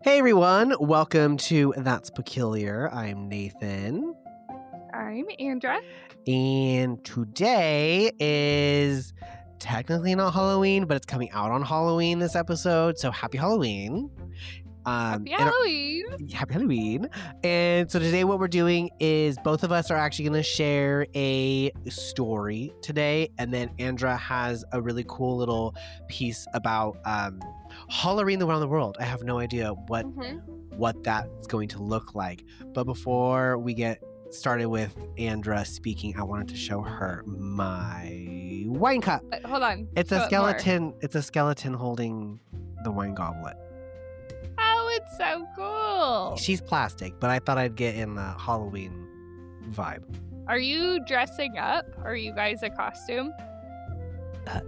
Hey everyone, welcome to That's Peculiar. I'm Nathan, I'm Andra. and today is technically not Halloween, but it's coming out on Halloween this episode, so happy Halloween. Happy and Halloween. Happy Halloween. And so today what we're doing is both of us are actually going to share a story today, and then Andra has a really cool little piece about Halloween around the world. I have no idea what that's going to look like. But before we get started with Andra speaking, I wanted to show her my wine cup. Hold on. It's Show a it skeleton. more. It's a skeleton holding the wine goblet. Oh, it's so cool. She's plastic, but I thought I'd get in the Halloween vibe. Are you dressing up? Are you guys a costume?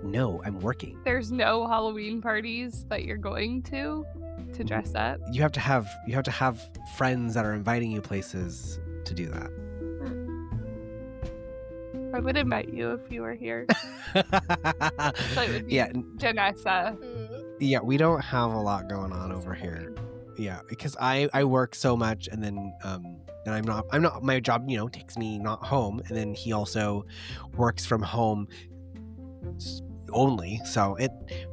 No, I'm working. There's no Halloween parties that you're going to dress up? You have to have friends that are inviting you places to do that. I would invite you if you were here. So it would be Janessa. Yeah, we don't have a lot going on over here. Yeah, because I work so much, and then I'm not my job, takes me not home, and then he also works from home only, so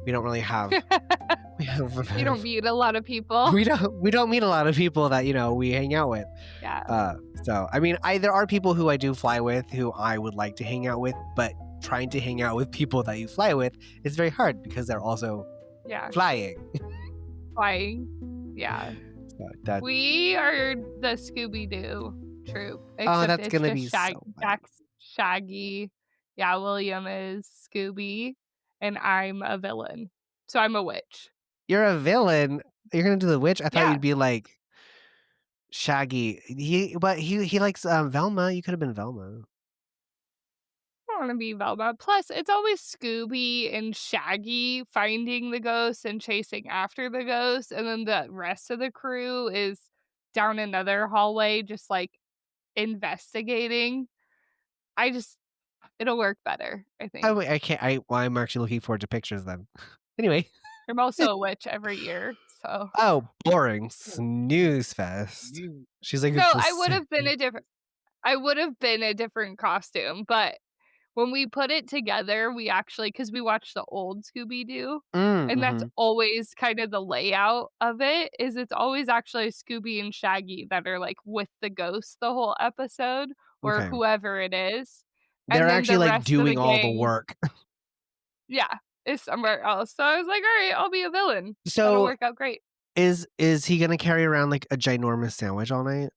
we don't really have You don't meet a lot of people. we don't meet a lot of people that we hang out with. Yeah. So I mean, there are people who I do fly with who I would like to hang out with, but trying to hang out with people that you fly with is very hard because they're also flying. Yeah. So we are the Scooby-Doo troop. That's gonna be Jack's Shaggy. Yeah, William is Scooby, and I'm a villain. So I'm a witch. You're a villain? You're gonna do the witch? I thought you'd be like Shaggy. He likes Velma. You could have been Velma. I want to be Velma. Plus, it's always Scooby and Shaggy finding the ghost and chasing after the ghost, and then the rest of the crew is down another hallway just like investigating. It'll work better, I think. Oh, wait, I can't. I'm actually looking forward to pictures then. Anyway. I'm also a witch every year, so. Oh, boring. Snooze fest. She's like, no, I would have been a different costume, but when we put it together, we actually, because we watched the old Scooby-Doo, and that's always kind of the layout of it, is it's always actually Scooby and Shaggy that are like with the ghost the whole episode, or whoever it is. They're actually like doing all the work. Yeah, is somewhere else. So I was like, all right, I'll be a villain. So that'll work out great. Is he gonna carry around like a ginormous sandwich all night?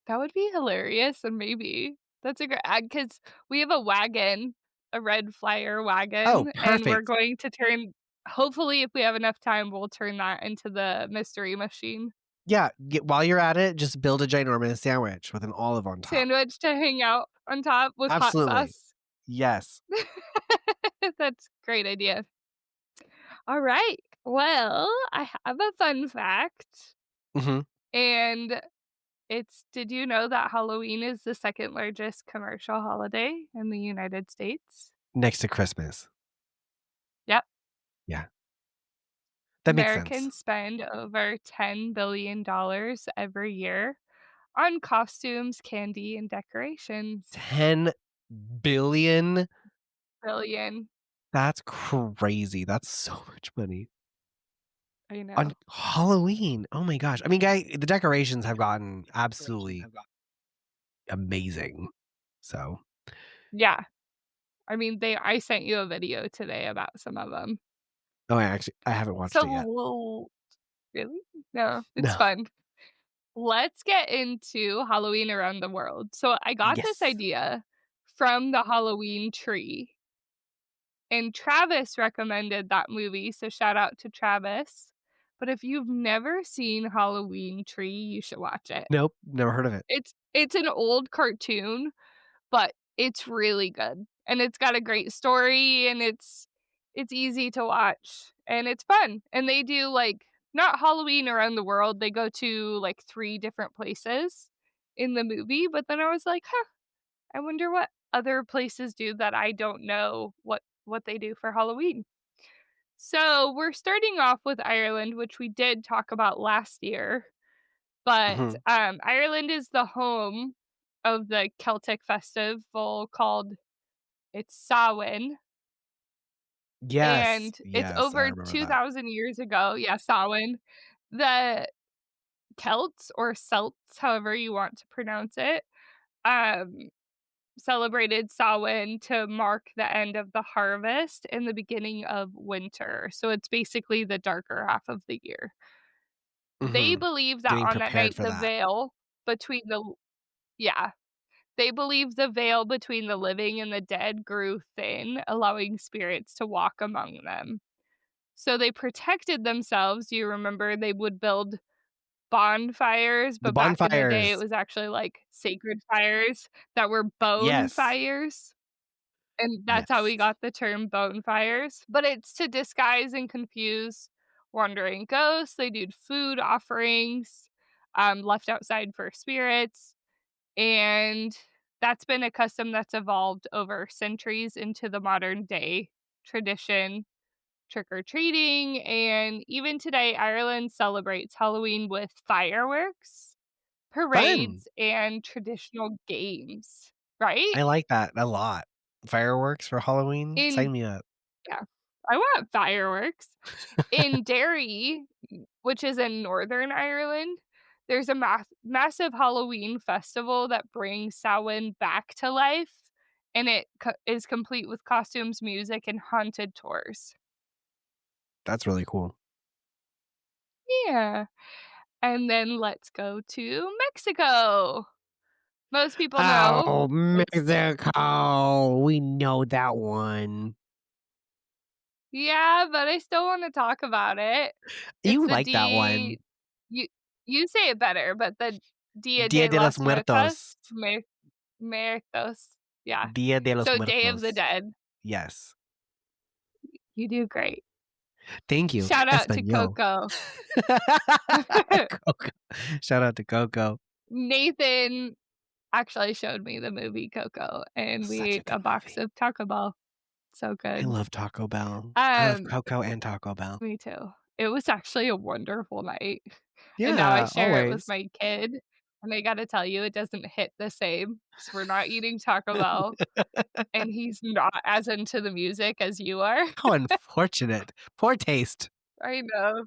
That would be hilarious, and maybe that's a great because we have a wagon, a red flyer wagon. Oh, perfect. And we're going to turn. Hopefully, if we have enough time, we'll turn that into the mystery machine. Yeah, while you're at it, just build a ginormous sandwich with an olive on top. Sandwich to hang out on top with Absolutely. hot sauce. Yes. That's a great idea. All right. Well, I have a fun fact. And did you know that Halloween is the second largest commercial holiday in the United States? Next to Christmas. Yep. Yeah. That makes sense. Americans spend over $10 billion every year on costumes, candy, and decorations. 10 billion? Billion. That's crazy. That's so much money. I know. On Halloween. Oh my gosh. I mean, the decorations have gotten absolutely amazing. So. Yeah. I mean, I sent you a video today about some of them. Oh, I haven't watched it yet. Really? No, it's fun. Let's get into Halloween around the world. So I got this idea from the Halloween tree. And Travis recommended that movie, so shout out to Travis. But if you've never seen Halloween Tree, you should watch it. Nope, never heard of it. It's an old cartoon, but it's really good. And it's got a great story, and it's easy to watch, and it's fun. And they do like not Halloween around the world. They go to like 3 different places in the movie, but then I was like, I wonder what other places do that I don't know what they do for Halloween. So we're starting off with Ireland, which we did talk about last year. But Mhm. Ireland is the home of the Celtic festival called it's Samhain, Yes. and it's Yes, I over remember that. 2,000 years ago. Yeah, Samhain. The Celts or Celts, however you want to pronounce it, um, celebrated Samhain to mark the end of the harvest and the beginning of winter. So it's basically the darker half of the year. They Mhm. believe that Getting on that prepared night, for the that. veil between the yeah, they believe the veil between the living and the dead grew thin, allowing spirits to walk among them. So they protected themselves. You remember they would build bonfires, The but back in the day, it bonfires. was actually like sacred fires that were bone Yes. fires. And that's how Yes. we got the term bonfires. But it's to disguise and confuse wandering ghosts. They do food offerings left outside for spirits. And that's been a custom that's evolved over centuries into the modern day tradition, trick or treating. And even today, Ireland celebrates Halloween with fireworks, Fun. parades, and traditional games, right? I like that a lot. Fireworks for Halloween? Sign In me up. Yeah, I want fireworks. In Derry, which is in Northern Ireland, there's a massive Halloween festival that brings Samhain back to life, and it is complete with costumes, music, and haunted tours. That's really cool. Yeah, and then let's go to Mexico. Most people know Oh, it's Mexico. We know that one. yeah, but I still wanna talk about it. It's You the like that D one. you you say it better, but the Dia Dia de de los los Muertos. Muertos, Muertos, yeah. Dia de los So Day of the Muertos. Dead. Yes. You do great. Thank you. Shout out to Espanol. Coco. Coco. Shout out to Coco. Nathan actually showed me the movie Coco, and we Such a ate good a box movie. of Taco Bell. So I good. love Taco Bell. I love Um, Coco and Taco Bell. Me too. It was actually a wonderful night, and now I Yeah, share it with always. my kid, and I gotta tell you, it doesn't hit the same because 'cause we're not eating Taco Bell, and he's not as into the music as you are. How unfortunate. Poor taste. I know.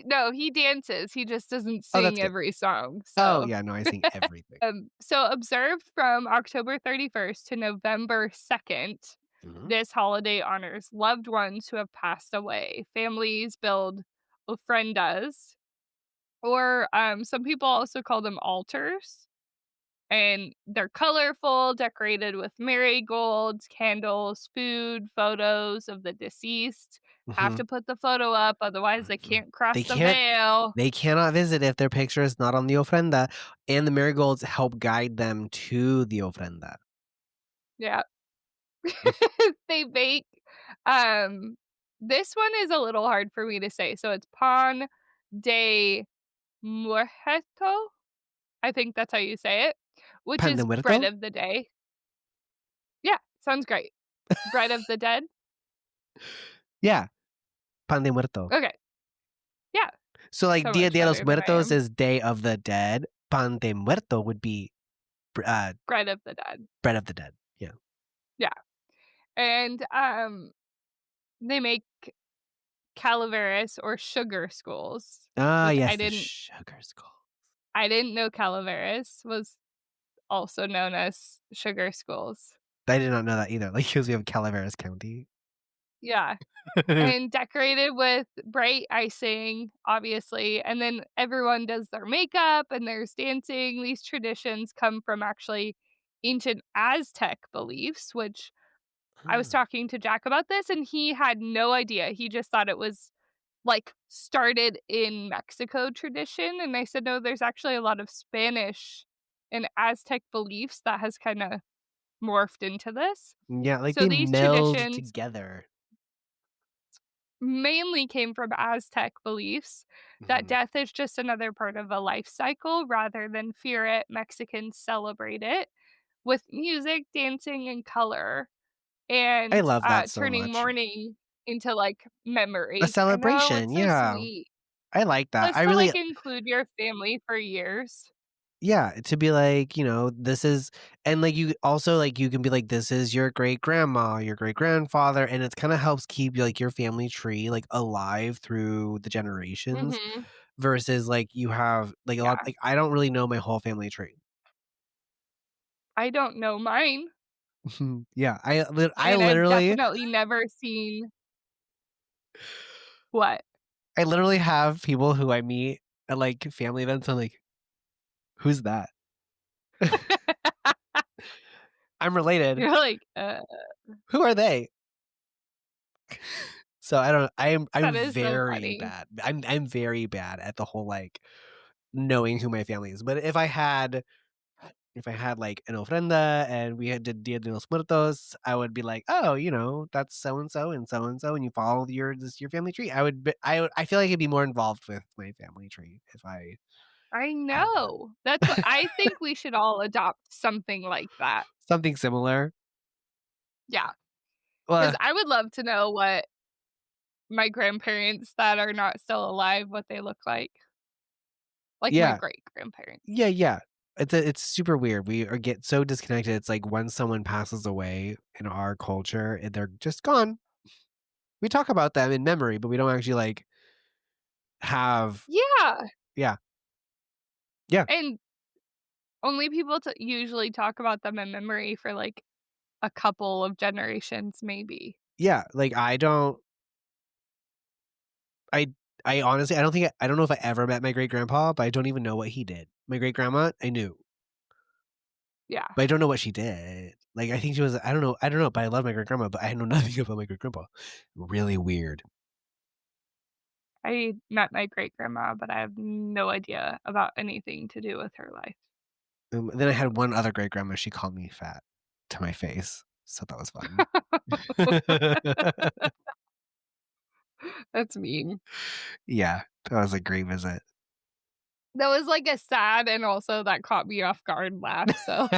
No, he dances, he just doesn't Oh, that's sing good. every song, Oh, so yeah, no, I sing everything. so observed from October 31st to November 2nd, Mhm. this holiday honors loved ones who have passed away. Families build ofrendas, or, some people also call them altars, and they're colorful, decorated with marigolds, candles, food, photos of the deceased. Have Mhm. to put the photo up, otherwise they Mhm. can't cross They the can't veil. they cannot visit if their picture is not on the ofrenda, and the marigolds help guide them to the ofrenda. Yeah. Mm, They bake, um this one is a little hard for me to say, so it's pan de muerto, I think that's how you say it, which pan de is bread muerto? of the day. Yeah, sounds great. Bread of the dead? Yeah, pan de muerto. Okay, yeah, So, like, so Dia much de los better than I Muertos am. is Day of the Dead. Pan de muerto would be Bread of the dead. bread of the dead. Yeah. Yeah, and, they make calaveras or sugar skulls, Ah, which yes, the sugar skull. I didn't know calaveras was also known as sugar skulls. I did not know that either, like, because we have Calaveras County. Yeah. And decorated with bright icing, obviously, and then everyone does their makeup and there's dancing. These traditions come from actually ancient Aztec beliefs, which I was Huh. talking to Jack about this, and he had no idea. He just thought it was, like, started in Mexico tradition, and I said, "No, there's actually a lot of Spanish and Aztec beliefs that has kinda morphed into this." Yeah, like, So they these meld traditions together. mainly came from Aztec beliefs that Mhm. death is just another part of a life cycle rather than fear it. Mexicans celebrate it with music, dancing, and color. I And love that so turning much. into, like, A memory. I know, celebration, it's so yeah. sweet. I like that. Plus I to, really like, include your family for years. yeah, to be like, this is and, like, you also, like, you can be like, "This is your great-grandma, your great-grandfather," and it kinda helps keep, like, your family tree, like, alive through the generations Mhm. versus, like, you have, like, a lot Yeah. like, I don't really know my whole family tree. I don't know mine, Yeah, I and I've literally definitely never seen what? I literally have people who I meet at, like, family events, I'm like, "Who's that?" I'm related. You're like, Who are they? So I don't I'm that is so very funny. bad. I'm very bad at the whole, like, knowing who my family is, but if I had, like, an ofrenda and we had did Dia de los Muertos, I would be like, "Oh, that's so and so and so and so," and you follow your family tree. I feel like I'd be more involved with my family tree if I I had that. know. That's what I think we should all adopt something like that. Something similar. Yeah, because Well, I would love to know what my grandparents that are not still alive, what they look like my yeah. great-grandparents. Yeah, yeah. It's super weird. We are get so disconnected. It's like when someone passes away in our culture, and they're just gone. We talk about them in memory, but we don't actually, like, have Yeah, yeah. Yeah. and only people to usually talk about them in memory for, like, a couple of generations, maybe. Yeah, like, I I honestly I don't know if I ever met my great-grandpa, but I don't even know what he did. My great-grandma, I knew, Yeah, but I don't know what she did. Like, I think she was I don't know, but I love my great-grandma, but I know nothing about my great-grandpa. Really weird. I met my great-grandma, but I have no idea about anything to do with her life. Then I had one other great-grandma, she called me fat to my face, so that was fun. That's mean. Yeah, that was a great visit. That was, like, a sad and also that caught me off guard laugh, so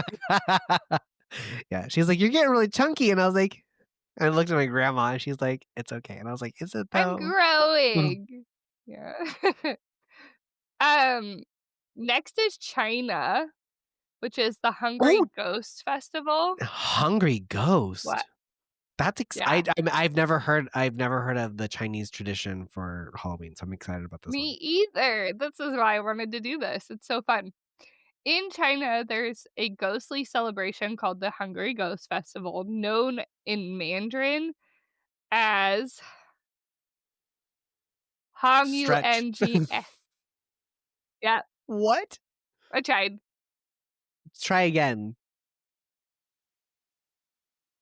Yeah, she's like, "You're getting really chunky," and I was like I looked at my grandma, and she's like, "It's okay," and I was like, "Is it I'm though?" growing. Yeah. Um, next is China, which is the Oh, Hungry Ghost Festival. Hungry What? Ghost. That's Yeah. I've never heard of the Chinese tradition for Halloween, so I'm excited about this Me one. either. This is why I wanted to do this. It's so fun. In China, there's a ghostly celebration called the Hungry Ghost Festival, known in Mandarin as Stretch. Hong-U-N-G-S. Yeah, What? I tried. Try again.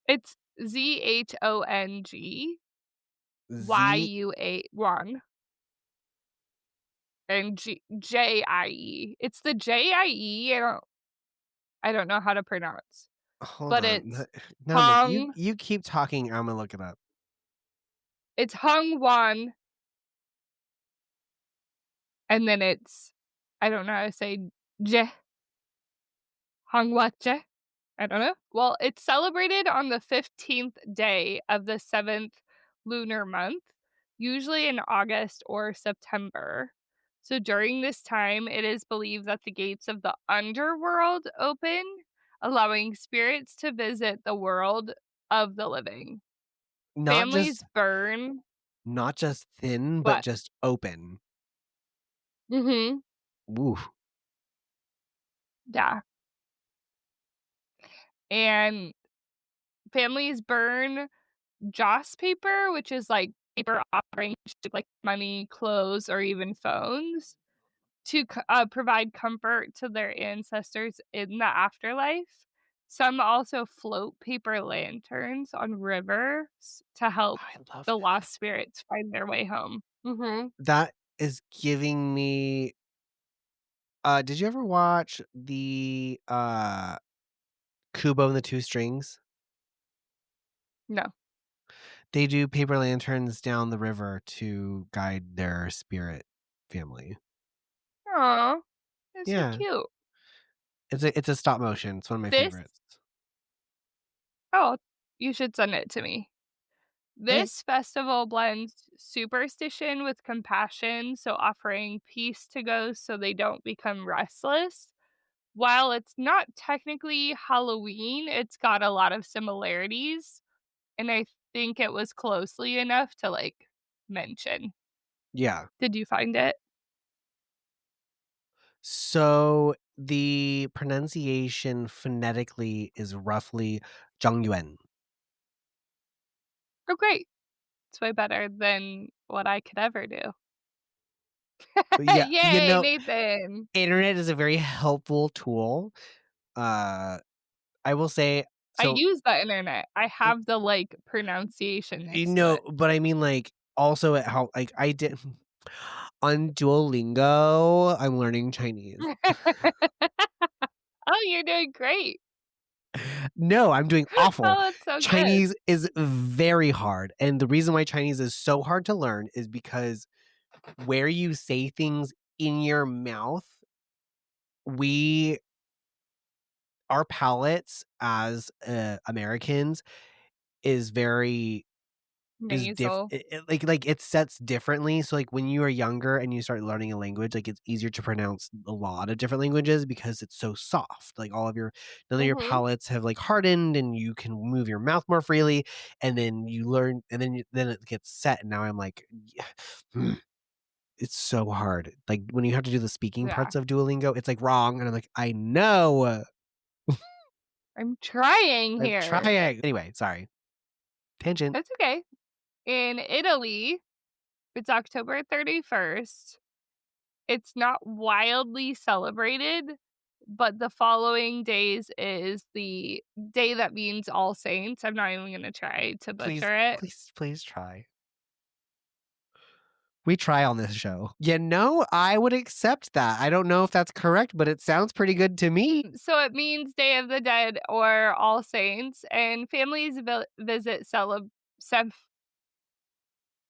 It's Z-H-O-N-G Z Y-U-A Wang and J-I-E. It's the J-I-E, I don't know how to pronounce, Hold but on. it's No, no, you Hong you keep talking, Imma look it up. it's Hung Wan, and then it's I don't know how to say Je Hongwache? I don't know. Well, it's celebrated on the 15th day of the 7th lunar month, usually in August or September. So during this time, it is believed that the gates of the underworld open, allowing spirits to visit the world of the living. Not Families just burn not just thin, but what? just open. Mhm. Ooh. Yeah. And families burn joss paper, which is, like, paper arranged like money, clothes, or even phones to provide comfort to their ancestors in the afterlife. Some also float paper lanterns on rivers to help I love the that. lost spirits find their way home. Mhm. That is giving me did you ever watch the, Kubo and the Two Strings? No. They do paper lanterns down the river to guide their spirit family. Aw, that's so Yeah. cute. It's a stop motion, it's one of my This favorites. oh, you should send it to me. Okay. This festival blends superstition with compassion, so offering peace to ghosts so they don't become restless. While it's not technically Halloween, it's got a lot of similarities, and I think it was closely enough to, like, mention. Yeah. Did you find it? So the pronunciation phonetically is roughly Zhongyuan. Oh, great. It's way better than what I could ever do. Yeah, Yay, Nathan. internet is a very helpful tool. Uh, I will say I so, use the internet. I have the, like, pronunciation next to it. but I mean, like, also at how like, I did on Duolingo, I'm learning Chinese. Oh, you're doing great. No, I'm doing awful. Oh, that's so good. Chinese is very hard, and the reason why Chinese is so hard to learn is because where you say things in your mouth, we our palates as, Americans is very is Nasal. like, it sets differently, so, like, when you are younger and you start learning a language, like, it's easier to pronounce a lot of different languages because it's so soft, like, all of your none of your Mhm. palates have, like, hardened, and you can move your mouth more freely, and then you learn and then it gets set, and now I'm like, it's so hard, like, when you have to do the speaking Yeah. parts of Duolingo, it's, like, wrong, and I'm like, "I know, I'm trying I'm here. trying." Anyway, sorry. Tangent. It's okay. In Italy, it's October 31st. It's not wildly celebrated, but the following days is the day that means All Saints. I'm not even gonna try to Please, butcher it. please try. We try on this show. I would accept that. I don't know if that's correct, but it sounds pretty good to me. So it means Day of the Dead or All Saints, and sem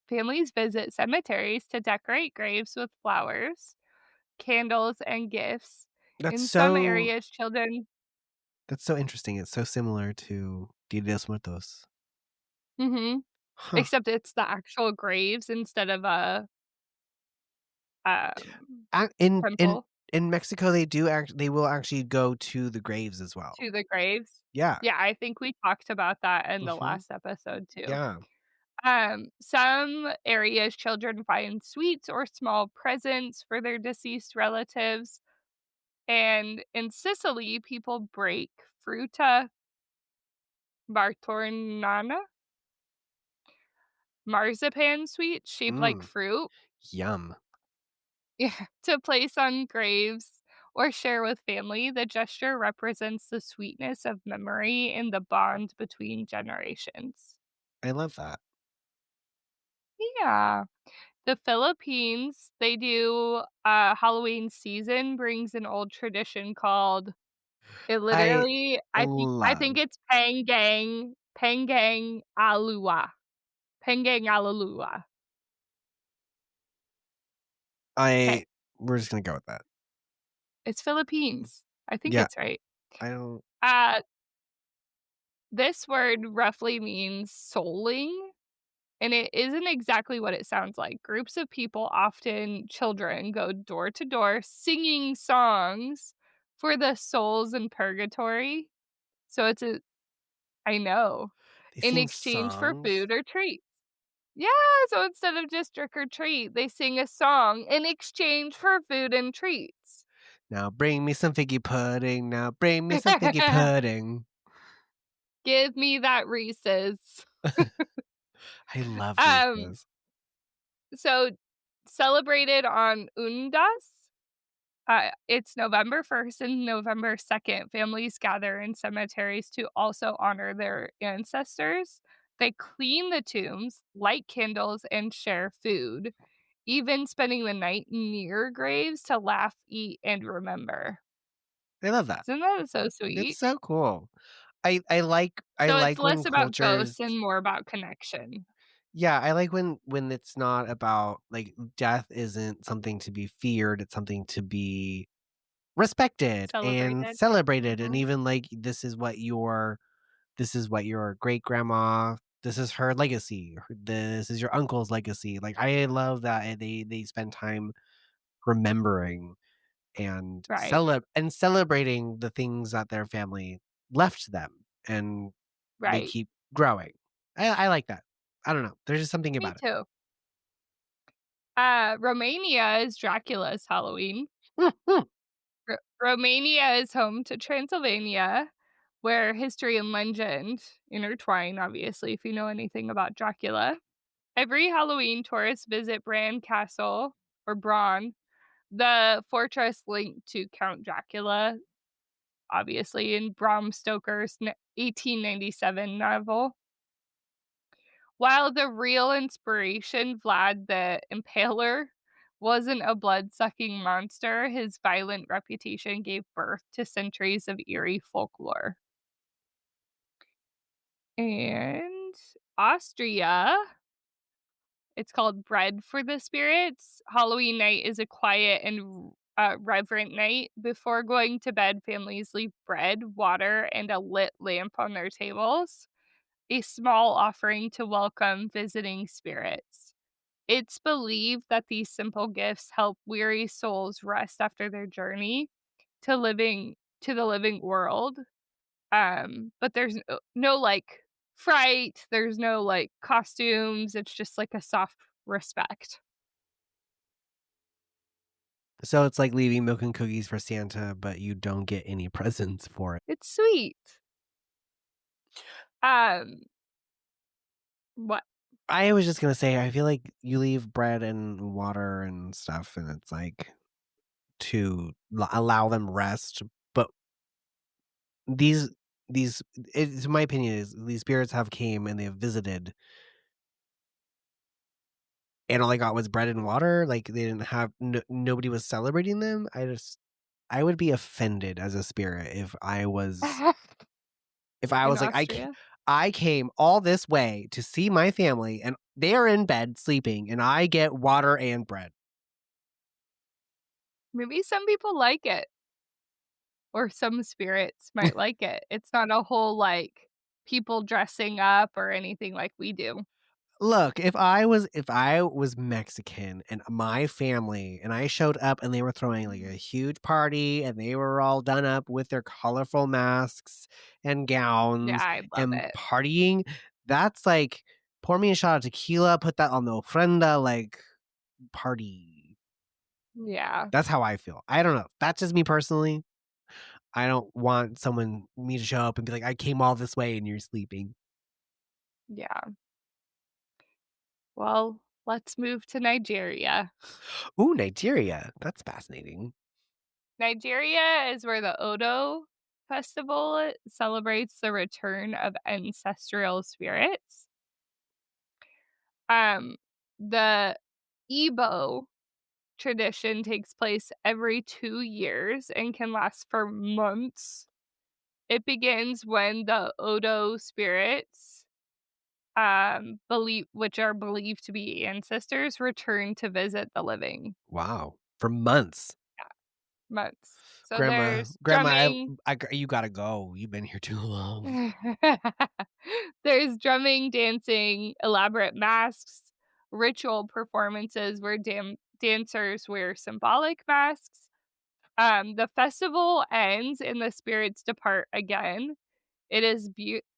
families visit cemeteries to decorate graves with flowers, candles, and gifts. That's In some so areas, children that's so interesting. It's so similar to Dia de los Muertos. Mhm. Huh. Except it's the actual graves instead of a, A in temple in Mexico, they will actually go to the graves as well. to the graves. Yeah. Yeah, I think we talked about that in the Mhm. last episode too. Yeah. Some areas, children find sweets or small presents for their deceased relatives, and in Sicily, people break fruta martornana, marzipan sweets shaped like Mm, fruit, yum. yeah, to place on graves or share with family. The gesture represents the sweetness of memory and the bond between generations. I love that. Yeah. The Philippines, they do Halloween season brings an old tradition called it I literally I think love it's Panggang Alua. Panggang Alalua. I Okay, we're just gonna go with that. it's Philippines. I think Yeah. it's right. I don't Uh, this word roughly means souling, and it isn't exactly what it sounds like. Groups of people, often children, go door to door singing songs for the souls in purgatory. So it's a I know, they in sing exchange for songs? food or treats. Yeah, so instead of just trick or treat, they sing a song in exchange for food and treats. Now bring me some figgy pudding. Now bring me some figgy pudding. Give me that Reese's. I love Um, Reese's. so celebrated on Undas. It's November 1st and November 2nd. Families gather in cemeteries to also honor their ancestors. They clean the tombs, light candles, and share food, even spending the night near graves to laugh, eat, and remember. I love that. Isn't that so It's sweet? so cool. I So it's like when less about cultures ghosts and more about connection. yeah, I like when it's not about like, death isn't something to be feared, it's something to be respected and Celebrated. celebrated, and Mhm. even, like, this is what your great grandma this is her legacy. This is your uncle's legacy. Like, I love that they spend time remembering and Right. celebrating the things that their family left them, and they Right. keep growing. I like that. I don't know. There's just something Me about it. too. Romania is Dracula's Halloween. Romania is home to Transylvania, where history and legend intertwine, obviously, if you know anything about Dracula. Every Halloween, tourists visit Bran Castle, or Bran, the fortress linked to Count Dracula, obviously, in Bram Stoker's 1897 novel. While the real inspiration, Vlad the Impaler, wasn't a blood-sucking monster, his violent reputation gave birth to centuries of eerie folklore. And Austria, it's called Bread for the Spirits. Halloween night is a quiet and reverent night. Before going to bed, families leave bread, water, and a lit lamp on their tables, a small offering to welcome visiting spirits. It's believed that these simple gifts help weary souls rest after their journey to the living world. But there's no like fright, there's no like costumes. It's just like a soft respect. So it's like leaving milk and cookies for Santa, but you don't get any presents for it. It's sweet. Um, what? I was just gonna say, I feel like you leave bread and water and stuff, and it's like to allow them rest. But these it's my opinion is these spirits have came and they have visited, and all I got was bread and water. Like they didn't have nobody was celebrating them. I would be offended as a spirit if I In was like Austria? I came all this way to see my family and they are in bed sleeping and I get water and bread. Maybe some people like it, or some spirits might like it. It's not a whole like people dressing up or anything like we do. Look, if I was Mexican and my family and I showed up and they were throwing like a huge party and they were all done up with their colorful masks and Yeah, gowns I love and it. partying, that's like pour me a shot of tequila, put that on the ofrenda, like party. Yeah, That's how I feel. I don't know. That's just me personally. I don't want me to show up and be like, I came all this way and you're sleeping. yeah. Well, let's move to Nigeria. Ooh, Nigeria. That's fascinating. Nigeria is where the Odo festival celebrates the return of ancestral spirits. Um, the Igbo tradition takes place every 2 years and can last for months. It begins when the Odo spirits, which are believed to be ancestors, return to visit the living. Wow. For months. Months. So Grandma, there's grandma, drumming. you gotta go. You've been here too long. There's drumming, dancing, elaborate masks, ritual performances where dancers wear symbolic masks. The festival ends and the spirits depart again. It is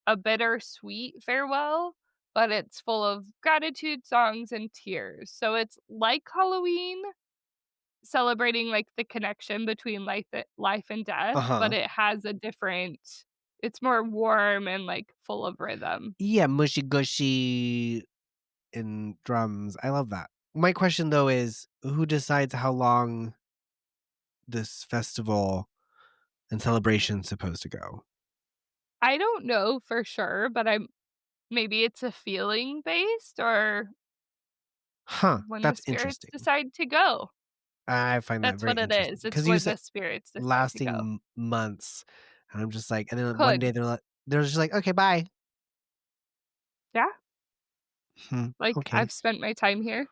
a bittersweet farewell, but it's full of gratitude, songs, and tears. So it's like Halloween, celebrating, like, the connection between life and death, but Uh-huh. it has a different it's more warm and, like, full of rhythm. Yeah, mushy gushy and drums. I love that. My question though is who decides how long this festival and celebration's supposed to go? I don't know for sure, but I'm maybe it's a feeling based or Huh, when the that's spirits interesting. decide to go. I find that That's very what it interesting is. It's because you when said the spirits decide to go. lasting months, and I'm just like, and then one day Could. they're just like, okay, bye. Yeah, Hmm, like, okay, I've spent my time here.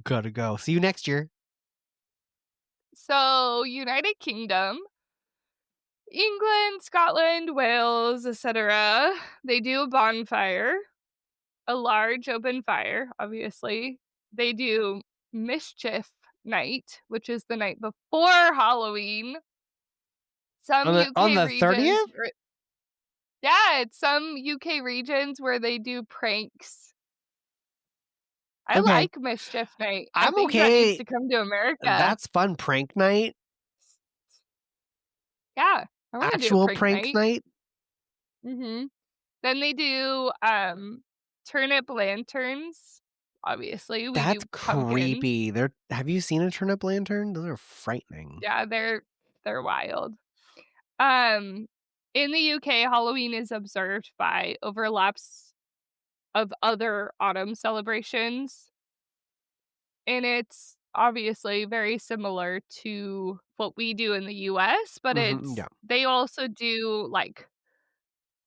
gotta go. See you next year. So, United Kingdom, England, Scotland, Wales, etc., they do a bonfire a large open fire, obviously. They do mischief night, which is the night before Halloween. Some On UK the regions 30th? yeah, it's some UK regions where they do pranks. I Okay. like mischief night. I I'm think that needs okay. to come to America. That's fun. Prank night. Yeah, I wanna do a Actual prank prank night. night. Mhm. Then they do, turnip lanterns. Obviously, we That's do pumpkins. creepy. Have you seen a turnip lantern? Those are frightening. Yeah, they're wild. Um, in the UK, Halloween is observed by overlaps of other autumn celebrations, and it's obviously very similar to what we do in the US, but Yeah. they also do, like,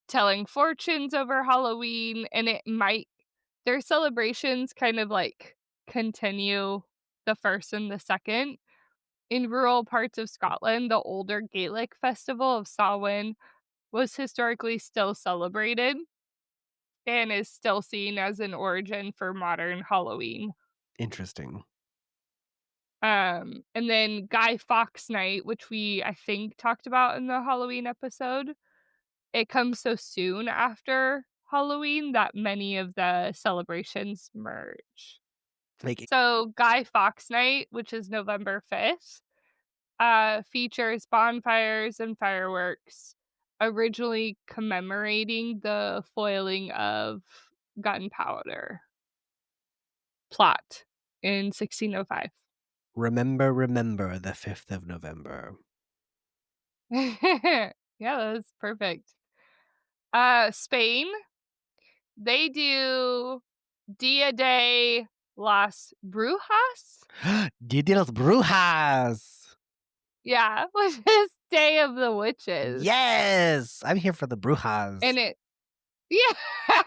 telling fortunes over Halloween, and their celebrations kind of, like, continue the 1st and the 2nd. In rural parts of Scotland, the older Gaelic festival of Samhain was historically still celebrated and is still seen as an origin for modern Halloween. Interesting. And then Guy Fawkes Night, which we, I think, talked about in the Halloween episode, it comes so soon after Halloween that many of the celebrations merge. Like So Guy Fawkes Night, which is November 5th, features bonfires and fireworks, originally commemorating the foiling of gunpowder plot in 1605. remember the 5th of November. Yeah, that was perfect. Spain, they do Dia de las Brujas? Dia de las Brujas. Yeah, which is Day of the Witches. Yes, I'm here for the Brujas. And it yeah,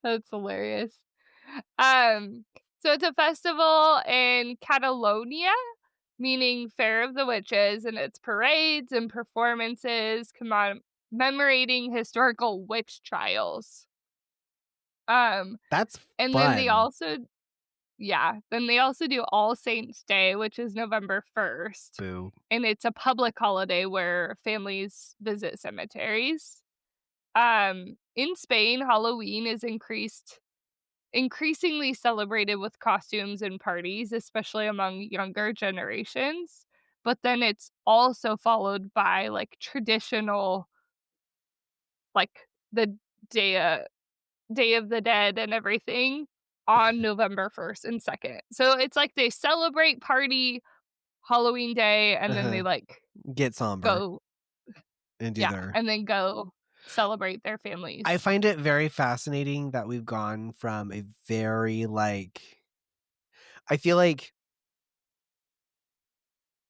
that's hilarious. Um, so it's a festival in Catalonia, meaning Fair of the Witches, and it's parades and performances commemorating historical witch trials. Um, That's and then fun. then they also do All Saints Day, which is November 1st, Boo. and it's a public holiday where families visit cemeteries. In Spain, Halloween is increasingly celebrated with costumes and parties, especially among younger generations. But then it's also followed by like traditional, like the day, uh, Day of the Dead and everything on November 1st and 2nd. So it's like they celebrate party Halloween Day and then they Uh-huh. like Get somber go, and do yeah, their. and then go celebrate their I families. find it very fascinating that we've gone from a very I feel like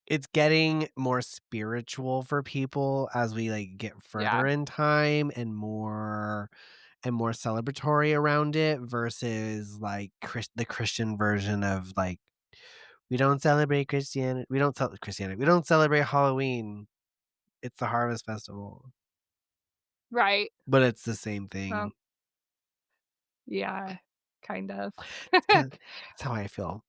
it's getting more spiritual for people as we get Yeah, further in time and more celebratory around it versus the Christian version of we don't celebrate Christianity. We don't celebrate Christianity. We don't celebrate Halloween. It's the harvest festival. right. But it's the same Well, thing. yeah, kind of. That's how I feel.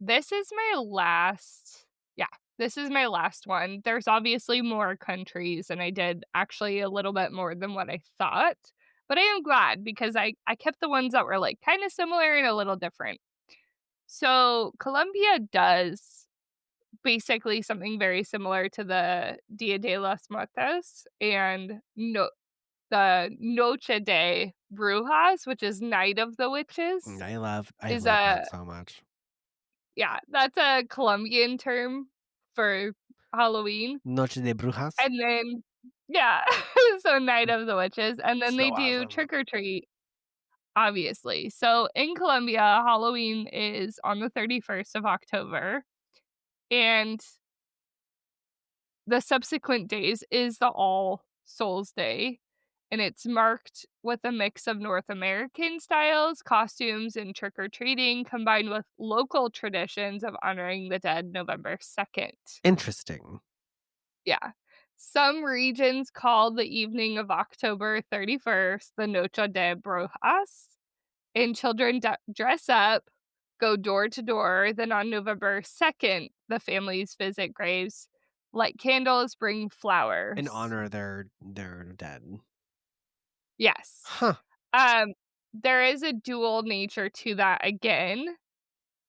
This is my last yeah, this is my last one. There's obviously more countries, and I did actually a little bit more than what I thought, but I am glad because I kept the ones that were, like, kinda similar and a little different. So, Colombia does basically something very similar to the Dia de los Muertos and the Noche de Brujas, which is Night of the Witches, I is love that a so much. yeah, that's a Colombian term for Halloween, Noche de Brujas. and then yeah, so Night of the Witches, and then they So do awesome. trick or treat, obviously. So in Colombia, Halloween is on the 31st of October, and the subsequent days is the All Souls Day, and it's marked with a mix of North American styles, costumes, and trick or treating combined with local traditions of honoring the dead November 2nd. Interesting. Yeah. Some regions call the evening of October 31st the Noche de Brujas, and children dress up, go door to door. Then on November 2nd, the families visit graves, light candles, bring In flowers. honor of their dead. Yes. Huh. Um, there is a dual nature to that again.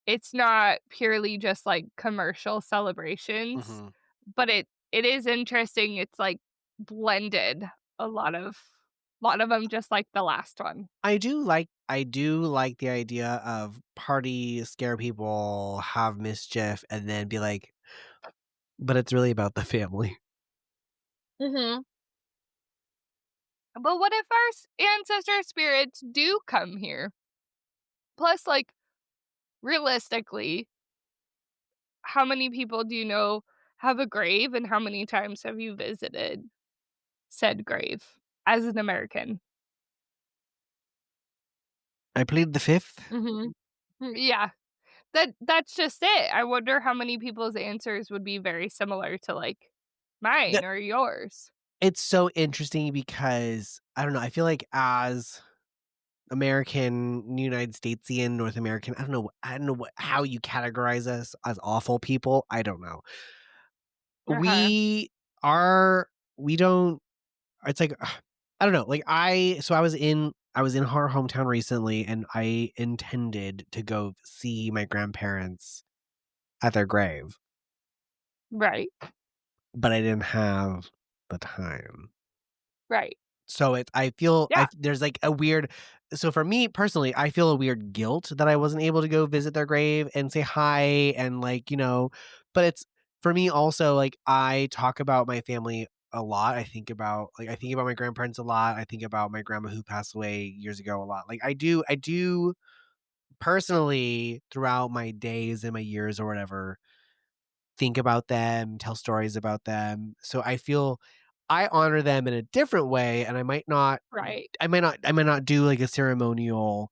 It's not purely just, like, commercial celebrations, Mhm. but it is interesting, it's, like, blended a lot of them just like the last one. I do like the idea of party, scare people, have mischief, and then be like, "But it's really about the family." Mhm. But what if our ancestor spirits do come here? Plus, like, realistically, how many people do you know have a grave, and how many times have you visited said grave as an American? I plead the 5th. Mhm. Yeah. That's just it. I wonder how many people's answers would be very similar to, like, mine or yours. It's so interesting because, I don't know, I feel like as American, United Statesian, North American, I don't know what how you categorize us as awful people, I don't know. Uh-huh. We are we don't it's like, I don't know, like, I was in her hometown recently, and I intended to go see my grandparents at their grave, Right, but I didn't have the time. right. So I feel Yeah, there's like a weird so for me personally, I feel a weird guilt that I wasn't able to go visit their grave and say hi and like, but it's for me also like I talk about my family a lot. I think about my grandparents a lot. I think about my grandma who passed away years ago a lot. Like I do personally throughout my days and my years or whatever think about them, tell stories about them. So I feel I honor them in a different way, and right. I might not do like a ceremonial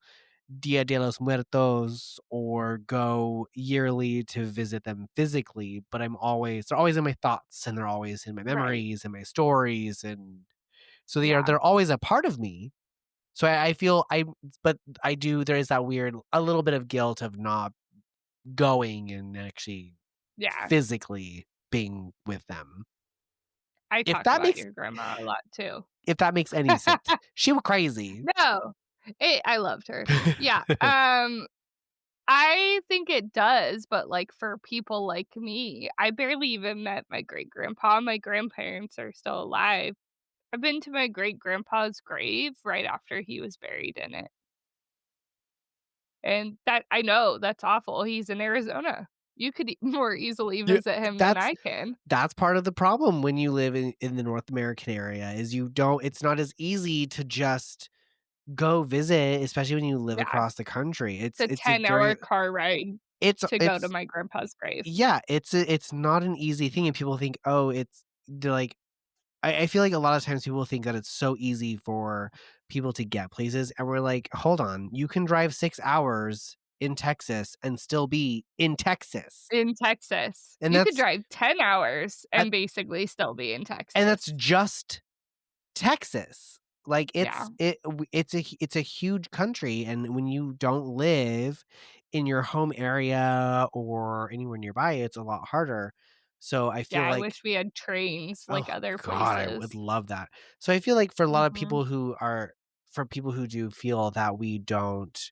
Dia de los Muertos or go yearly to visit them physically, but they're always in my thoughts and they're always in my Right. memories and my stories, and so Yeah, they're always a part of me. So I feel but I do there is that weird a little bit of guilt of not going and actually yeah. physically being with them. I If talk that about makes your grandma a lot too. if that makes any sense. She was crazy. No, I loved her. Yeah, I think it does, but, like, for people like me, I barely even met my great-grandpa. My grandparents are still alive. I've been to my great-grandpa's grave right after he was buried in it, and that I know that's awful. He's in Arizona. You could more easily Yeah, visit him than that's I can. that's part of the problem when you live in the North American area is it's not as easy to just go visit, especially when you live Yeah, across the country. it's a It's a very 10-hour car ride to go to it's my grandpa's grave. yeah, it's not an easy thing and people think, "Oh, they're like I feel like a lot of times people think that it's so easy for people to get places, and we're like, "Hold on, you can drive 6 hours in Texas and still be in Texas." In Texas. And You could that's drive 10 hours that and basically still be in and that's Texas. just Texas. Like, Yeah, it's a huge country, and when you don't live in your home area or anywhere nearby, it's a lot harder. So I yeah, feel I like wish we had trains like oh other god, I would places. love that. So I feel like for a lot of Mhm. people for people who do feel that we don't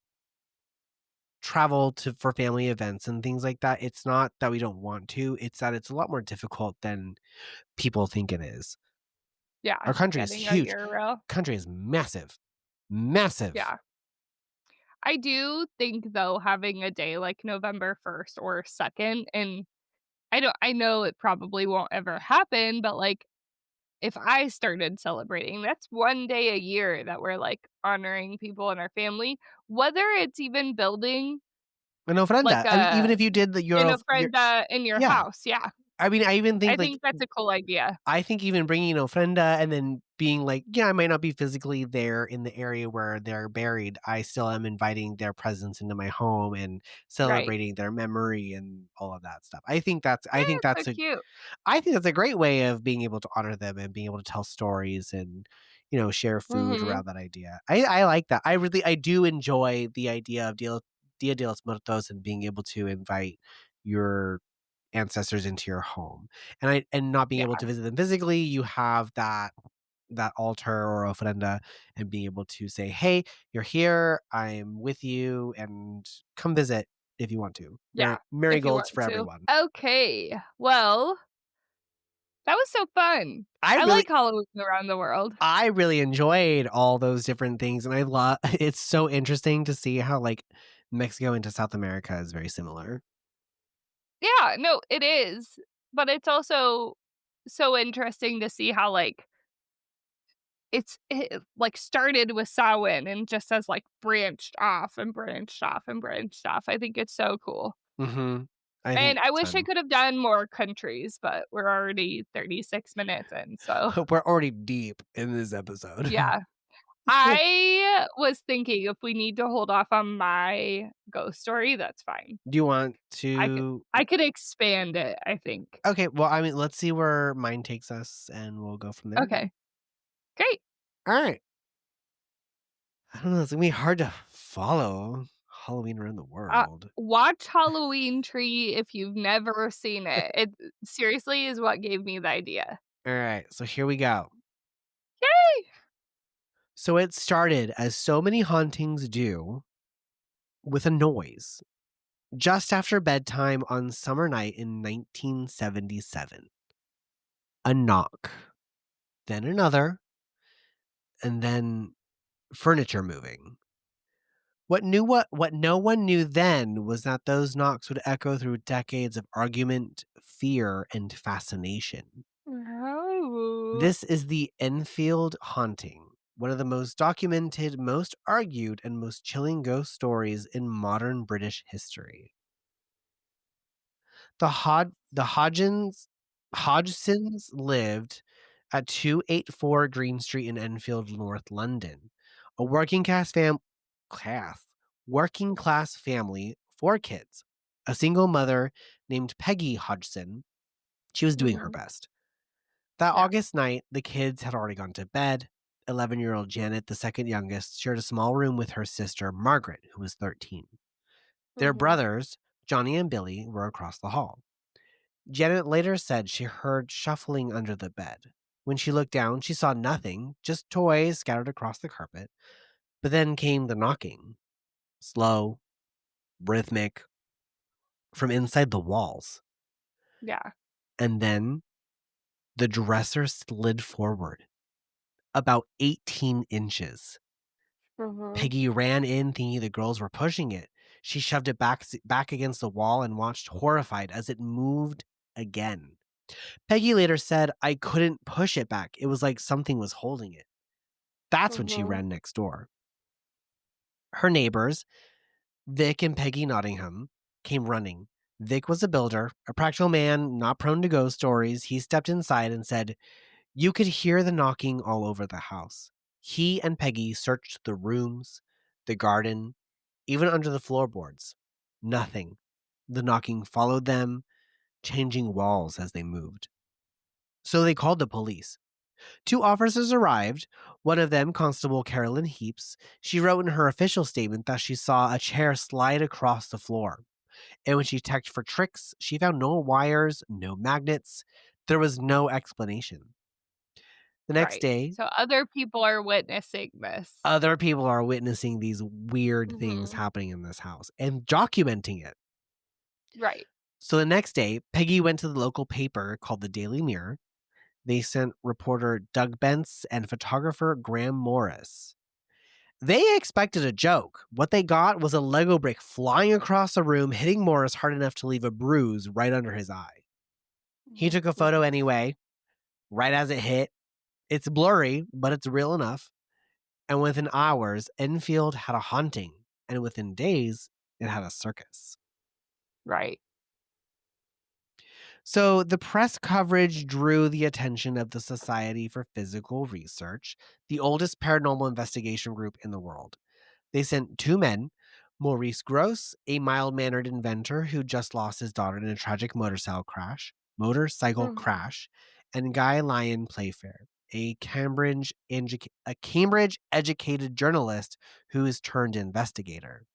travel to for family events and things like that, it's not that we don't want to, it's that it's a lot more difficult than people think it is. Yeah, Our country is getting a huge. euro. Country is massive. Massive. Yeah. I do think, though, having a day like November 1st or 2nd, and I know it probably won't ever happen, but, like, if I started celebrating, that's 1 day a year that we're, like, honoring people in our family, whether it's even building, An like, ofrenda. I mean, even if you did an your ofrenda in your yeah. house, yeah. I mean, I even I think, like, think that's a cool idea. I think even bringing a ofrenda and then being like, yeah, I might not be physically there in the area where they're buried. I still am inviting their presence into my home and Right. celebrating their memory and all of that stuff. Yeah, it's so cute. I think that's a great way of being able to honor them and being able to tell stories and, share food Mhm. around that idea. I like that. I do enjoy the idea of Dia de los Muertos and being able to invite your ancestors into your home. And not being able Yeah. to visit them physically, you have that altar or ofrenda and being able to say, "Hey, you're here. I'm with you, and come visit if you want to." Yeah, if you Marigolds want for to. everyone. Okay. Well, that was so fun. I I really like Halloween around the world. I really enjoyed all those different things, and I love it's so interesting to see how, like, Mexico into South America is very similar. Yeah, no, it is, but it's also so interesting to see how, like, like, started with Samhain and just has, like, branched off and branched off and branched off. I think it's so cool. Mhm. I think And I it's wish I fun. could have done more countries, but we're already 36 minutes in, so We're already deep in this episode. yeah. I was thinking if we need to hold off on my ghost story, that's fine. Do you want I could to I could expand it, I think. Okay, well, I mean, let's see where mine takes us, and we'll go from there. Okay, great. Alright. I don't know, it's gonna be hard to follow Halloween around the world. Watch Halloween Tree if you've never seen it. It seriously is what gave me the idea. Alright, so here we go. Yay! So it started, as so many hauntings do, with a noise, just after bedtime on summer night in 1977. A knock, then another, and then furniture moving. What no one knew then was that those knocks would echo through decades of argument, fear, and fascination. Oh. This is the Enfield Haunting, one of the most documented, most argued, and most chilling ghost stories in modern British history. The Hodgsons lived at 284 Green Street in Enfield, North London. A class working class family, 4 kids. A single mother named Peggy Hodgson. She was doing her Mhm. best. That Yeah. August night, the kids had already gone to bed. 11-year-old Janet, the second youngest, shared a small room with her sister Margaret, who was 13. Their Mhm. brothers, Johnny and Billy, were across the hall. Janet later said she heard shuffling under the bed. When she looked down, she saw nothing, just toys scattered across the carpet. But then came the knocking, slow, rhythmic, from inside the walls. Yeah. And then the dresser slid forward, about 18 inches. Mhm. Peggy ran in thinking the girls were pushing it. She shoved it back against the wall and watched horrified as it moved again. Peggy later said, "I couldn't push it back. It was like something was holding it." That's when she Mhm. ran next door. Her neighbors, Vic and Peggy Nottingham, came running. Vic was a builder, a practical man, not prone to ghost stories. He stepped inside and said, "You could hear the knocking all over the house." He and Peggy searched the rooms, the garden, even under the floorboards. Nothing. The knocking followed them, changing walls as they moved. So they called the police. 2 officers arrived, one of them Constable Carolyn Heaps. She wrote in her official statement that she saw a chair slide across the floor. And when she checked for tricks, she found no wires, no magnets. There was no explanation. The next Right. day, So other people are witnessing this. other people are witnessing these weird things Mhm. happening in this house and documenting it. Right. So the next day, Peggy went to the local paper called the Daily Mirror. They sent reporter Doug Bentz and photographer Graham Morris. They expected a joke. What they got was a Lego brick flying across the room, hitting Morris hard enough to leave a bruise right under his eye. He took a photo Mhm. anyway, right as it hit. It's blurry, but it's real enough. And within hours, Enfield had a haunting. And within days, it had a circus. Right. So the press coverage drew the attention of the Society for Physical Research, the oldest paranormal investigation group in the world. They sent two men, Maurice Grosse, a mild-mannered inventor who just lost his daughter in a tragic motorcycle Mhm. crash, and Guy Lyon Playfair, a Cambridge-educated journalist who is turned investigator.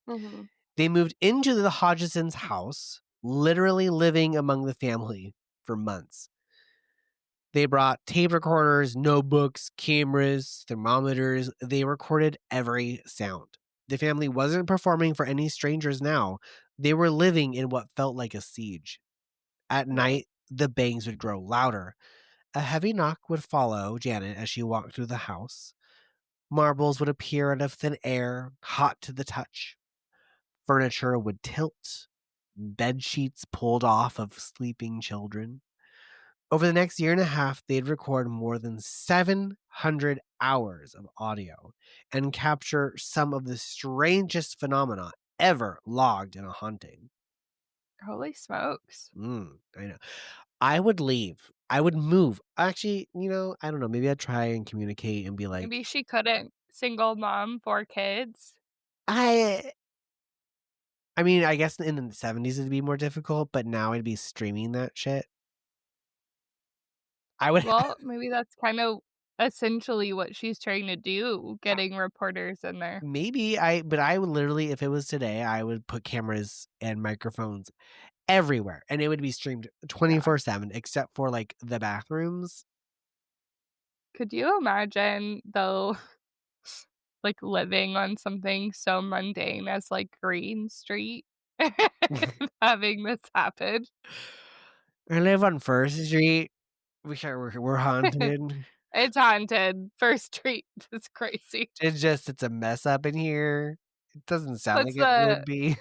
Mhm. They moved into the Hodgson's house, literally living among the family for months. They brought tape recorders, notebooks, cameras, thermometers. They recorded every sound. The family wasn't performing for any strangers now. They were living in what felt like a siege. At Right. night, the bangs would grow louder. A heavy knock would follow Janet as she walked through the house. Marbles would appear out of thin air, hot to the touch. Furniture would tilt. Bed sheets pulled off of sleeping children. Over the next year and a half, they'd record more than 700 hours of audio and capture some of the strangest phenomena ever logged in a haunting. Holy smokes. I know. I would leave. I would move. Actually, I don't know. Maybe I'd try and communicate and be like, Maybe she couldn't. Single mom, 4 kids. I. I mean, I guess in the 70s it'd be more difficult, but now I'd be streaming that shit. I would Well, maybe that's kind of essentially what she's trying to do, getting reporters in there. but I would literally, if it was today, I would put cameras and microphones everywhere, and it would be streamed Yeah. 24/7 except for, like, the bathrooms. Could you imagine, though, like, living on something so mundane as, like, Green Street having this happen? I live on First Street. We're haunted. It's haunted. First Street is crazy. It's a mess up in here. It doesn't sound What's like it the would be.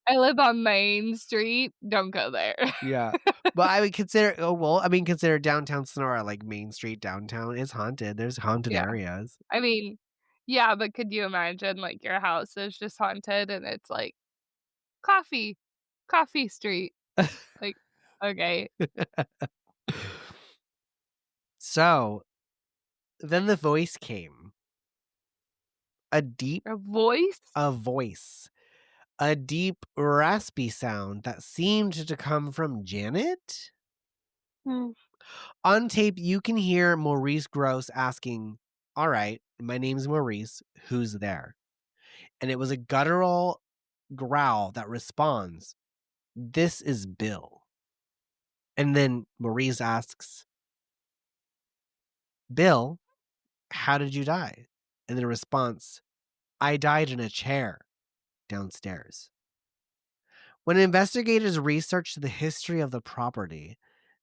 I live on Main Street, don't go there. Yeah. But I would consider I mean, consider downtown Sonora, like, Main Street downtown is haunted. There's haunted Yeah. areas. I mean, yeah, but could you imagine, like, your house is just haunted and it's like, "Coffee, Coffee Street." Like, okay. So, then the voice came. A deep A voice? a voice. A deep, raspy sound that seemed to come from Janet? Mm, On tape, you can hear Maurice Grosse asking, "All right, my name's Maurice. Who's there?" And it was a guttural growl that responds, "This is Bill." And then Maurice asks, "Bill, how did you die?" And the response, "I died in a chair downstairs." When investigators researched the history of the property,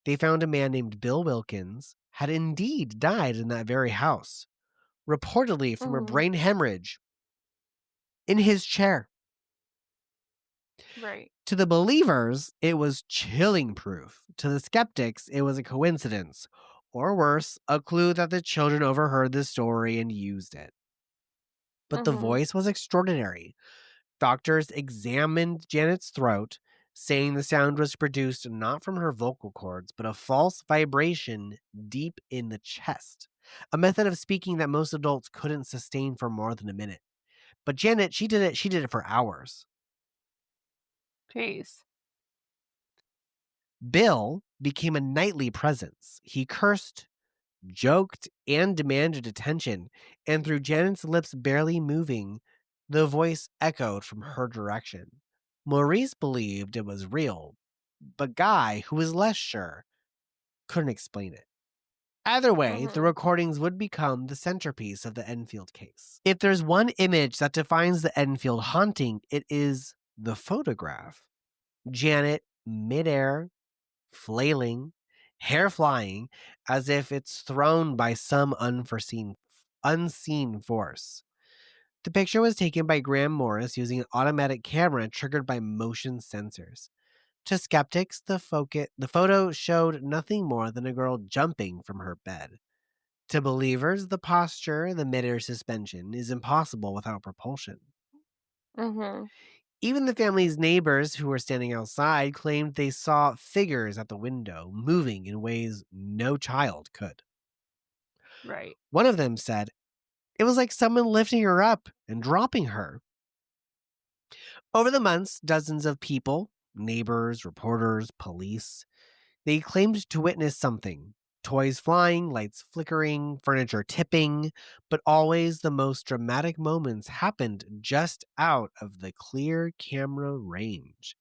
they found a man named Bill Wilkins had indeed died in that very house, reportedly from a mhm, brain hemorrhage in his chair. right. To the believers, it was chilling proof. To the skeptics, it was a coincidence, or worse, a clue that the children overheard the story and used it. But the Mhm, voice was extraordinary. Doctors examined Janet's throat, saying the sound was produced not from her vocal cords, but a false vibration deep in the chest, a method of speaking that most adults couldn't sustain for more than a minute. But Janet, she did it for hours. jeez. Bill became a nightly presence. He cursed, joked, and demanded attention, and through Janet's lips barely moving, the voice echoed from her direction. Maurice believed it was real, but Guy, who was less sure, couldn't explain it. Either way, the Mhm, recordings would become the centerpiece of the Enfield case. If there's one image that defines the Enfield haunting, it is the photograph. Janet, midair, flailing, hair flying, as if it's thrown by some unseen force. The picture was taken by Graham Morris using an automatic camera triggered by motion sensors. To skeptics, the photo showed nothing more than a girl jumping from her bed. To believers, the posture, the midair suspension, is impossible without propulsion. mhm. Even the family's neighbors who were standing outside claimed they saw figures at the window moving in ways no child could. Right. One of them said, "It was like someone lifting her up and dropping her." Over the months, dozens of people, neighbors, reporters, police, they claimed to witness something: toys flying, lights flickering, furniture tipping, but always the most dramatic moments happened just out of the clear camera range.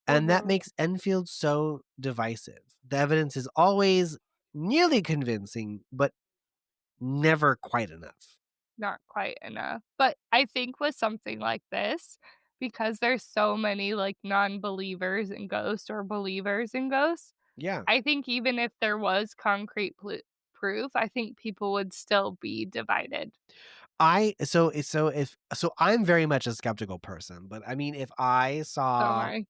And that Mhm. makes Enfield so divisive. The evidence is always nearly convincing, but never quite enough. Not quite enough. But I think with something like this, because there's so many, like, non-believers in ghosts or believers in ghosts, Yeah. I think even if there was concrete proof, I think people would still be divided. So I'm very much a skeptical person, but I mean So am I.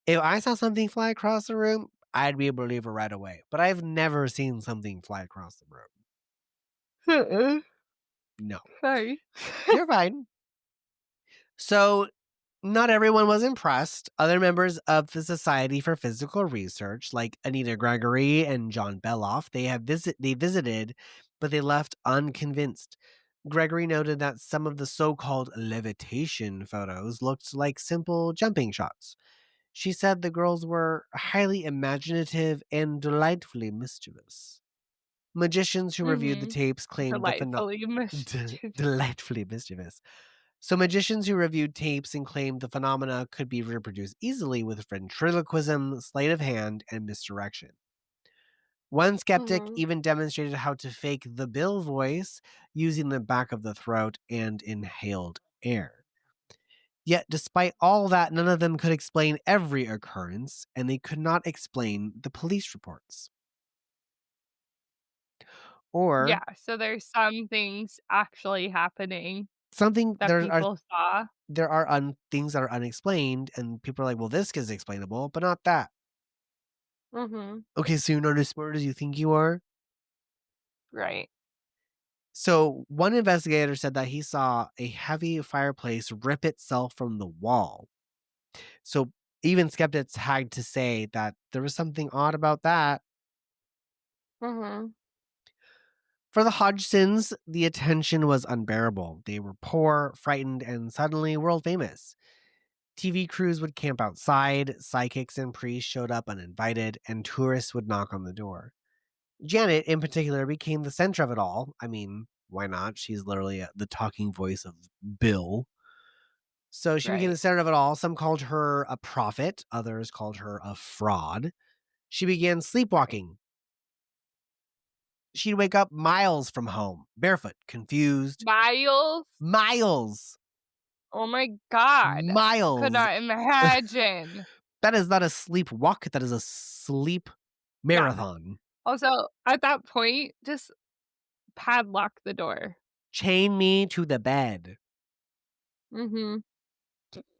if I saw something fly across the room, I'd be able to believe it right away. But I've never seen something fly across the room. Mm-mm. No. Sorry. You're fine. So not everyone was impressed. Other members of the Society for Physical Research, like Anita Gregory and John Beloff, they visited, but they left unconvinced. Gregory noted that some of the so-called levitation photos looked like simple jumping shots. She said the girls were highly imaginative and delightfully mischievous. Magicians who reviewed the Mhm. tapes claimed Delightfully mischievous. delightfully mischievous. So magicians who reviewed tapes and claimed the phenomena could be reproduced easily with ventriloquism, sleight of hand, and misdirection. One skeptic Mhm. even demonstrated how to fake the Bill voice using the back of the throat and inhaled air. Yet, despite all that, none of them could explain every occurrence, and they could not explain the police reports. Or Yeah, so there's some things actually happening something that people saw. there are things that are unexplained, and people are like, "Well, this is explainable, but not that." Mhm. Okay, so you're not as smart as you think you are. Right. So one investigator said that he saw a heavy fireplace rip itself from the wall. So even skeptics had to say that there was something odd about that. Mhm. For the Hodgsons, the attention was unbearable. They were poor, frightened, and suddenly world famous. TV crews would camp outside, psychics and priests showed up uninvited, and tourists would knock on the door. Janet, in particular, became the center of it all. I mean, why not? She's literally the talking voice of Bill. So she became the Right. center of it all. Some called her a prophet, others called her a fraud. She began Right. sleepwalking. She'd wake up miles from home, barefoot, confused. Miles? Miles! Oh my god. Could Miles! not imagine. That is not a sleep walk, that is a sleep Yeah. marathon. Also, at that point, just padlock the door. Chain me to the bed. Mhm.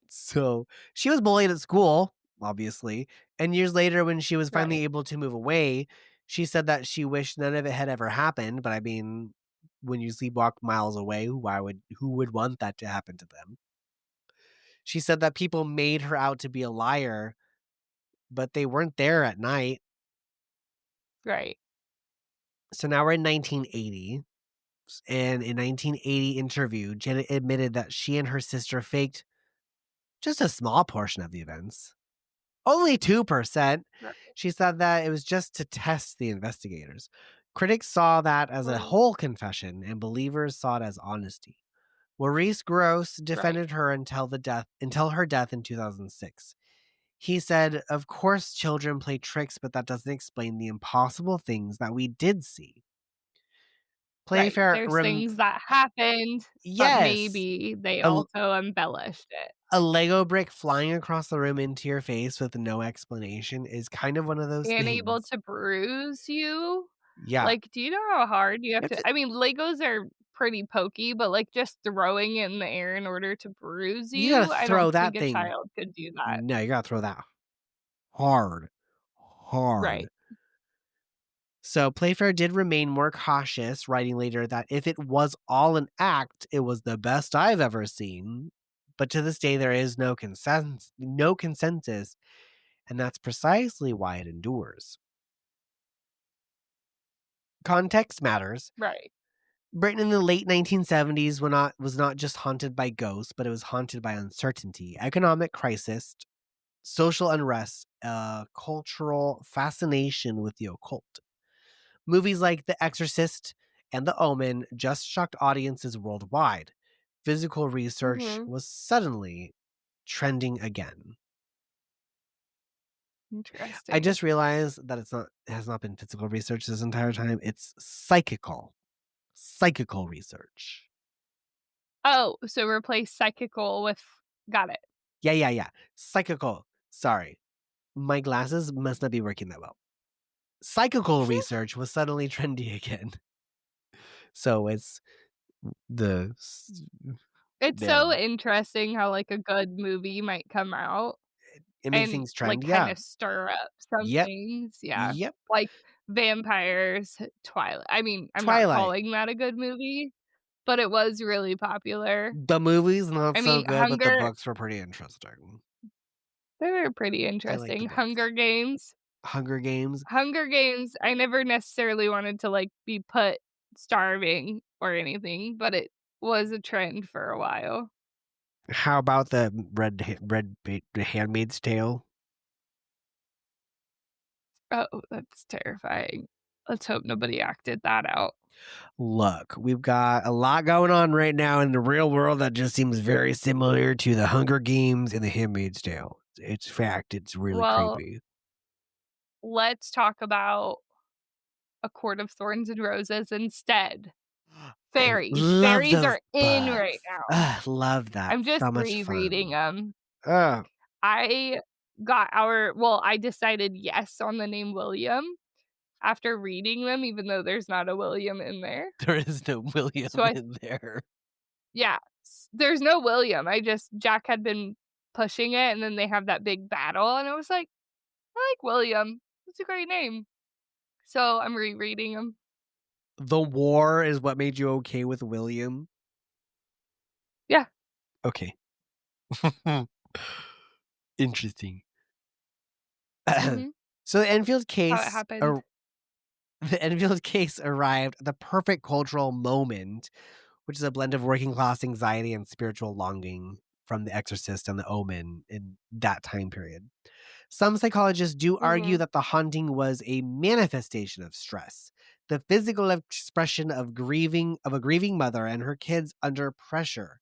So she was bullied at school, obviously. And years later, when she was finally Right. able to move away, she said that she wished none of it had ever happened. But I mean, when you sleepwalk miles away, who would want that to happen to them? She said that people made her out to be a liar, but they weren't there at night. Right. So now we're in 1980. And in 1980 interview, Janet admitted that she and her sister faked just a small portion of the events. Only 2%. Right. She said that it was just to test the investigators. Critics saw that as a Mm. whole confession, and believers saw it as honesty. Maurice Gross Right. defended her until her death in 2006. He said, "Of course children play tricks, but that doesn't explain the impossible things that we did see." Right. Playfair There's rem- things that happened, but Yes. maybe they A, also embellished it. a Lego brick flying across the room into your face with no explanation is kind of one of those And able things. to bruise you. Yeah. Like, do you know how hard you You have have to to I mean, Legos are pretty pokey, but, like, just throwing it in the air in order to bruise you gotta you, I throw don't that think a thing. child could do that. No, you gotta throw that hard. Hard. Right. So Playfair did remain more cautious, writing later that if it was all an act, it was the best I've ever seen. But to this day, there is no consensus, and that's precisely why it endures. Context matters. Right. Britain in the late 1970s was not just haunted by ghosts, but it was haunted by uncertainty, economic crisis, social unrest, cultural fascination with the occult. Movies like The Exorcist and The Omen just shocked audiences worldwide. Physical research Mhm. was suddenly trending again. I Interesting. just realized that it has not been physical research this entire time. It's psychical research. Oh, so replace psychical with got it. Yeah. Psychical. Sorry. My glasses must not be working that well. Psychical research was suddenly trendy again. So it's the It's so yeah. interesting how, like, a good movie might come out It makes and, things like, trend. Yeah. kinda stir up some Yep. things, yeah. Yep. Like, vampires, Twilight. I mean, I'm not Twilight. calling that a good movie, but it was really popular. The movie's not I so mean, good, but the books were pretty interesting. they were pretty I like the interesting. books. Hunger Games. Hunger Games, I never necessarily wanted to, like, be put starving or anything, but it was a trend for a while. How about the the Handmaid's Tale? Oh, that's terrifying. Let's hope nobody acted that out. Look, we've got a lot going on right now in the real world that just seems very similar to the Hunger Games and the Handmaid's Tale. It's fact, it's really Well, creepy. let's talk about A Court of Thorns and Roses instead. I Fairies. love Fairies those are in right books. now. Ugh, love that. I'm just So much rereading fun. them. Oh, I I decided yes on the name William after reading them, even though there's not a William in there. there is no So William I in there. yeah, there's no William. Jack had been pushing it, and then they have that big battle, and I was like, "I like William. It's a great name." So I'm rereading them. The war is what made you okay with William? Yeah. Okay. Interesting. Mhm. So the Enfield How it case happened. the Enfield case arrived at the perfect cultural moment, which is a blend of working class anxiety and spiritual longing from The Exorcist and The Omen in that time period. Some psychologists do argue Mhm. that the haunting was a manifestation of stress, the physical expression of a grieving mother and her kids under pressure.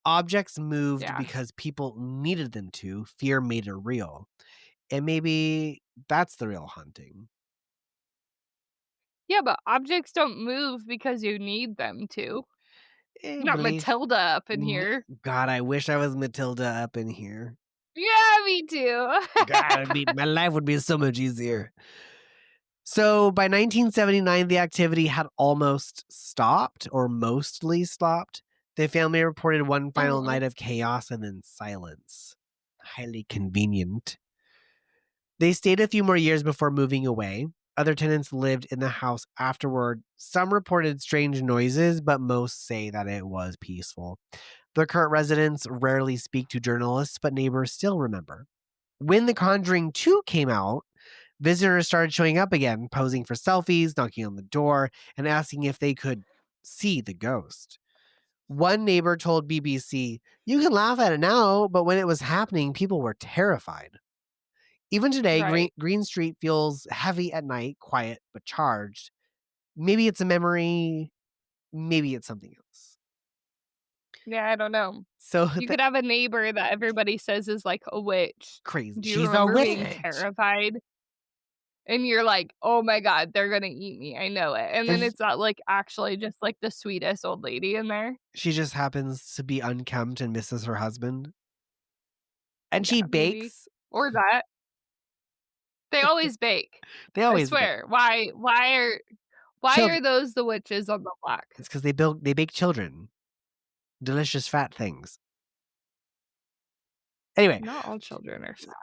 Objects moved Yeah. because people needed them to, fear made it real. And maybe that's the real haunting. Yeah, but objects don't move because you need them to. Not Belief. Matilda up in here. God, I wish I was Matilda up in here. Yeah, me too. God, my life would be so much easier. So by 1979, the activity had almost stopped or mostly stopped. The family reported one final Mhm. night of chaos and then silence. Highly convenient. They stayed a few more years before moving away. Other tenants lived in the house afterward. Some reported strange noises, but most say that it was peaceful. The current residents rarely speak to journalists, but neighbors still remember. When The Conjuring 2 came out, visitors started showing up again, posing for selfies, knocking on the door, and asking if they could see the ghost. One neighbor told BBC, "You can laugh at it now, but when it was happening, people were terrified." Even today, Right. Green Street feels heavy at night, quiet but charged. Maybe it's a memory, maybe it's something else. Yeah, I don't know. So You the could have a neighbor that everybody says is like a witch. crazy. Do you She's a remember being witch. terrified? And you're like, "Oh my god, they're gonna eat me, I know it." And then And it's not, like, actually just, like, the sweetest old lady in there. she just happens to be unkempt and misses her husband. And she Yeah, maybe. bakes. Or that. They always bake. They I always bake. swear. Why Children. are those the witches on the block? It's because they bake children. Delicious fat things. Anyway, Not all children are fat.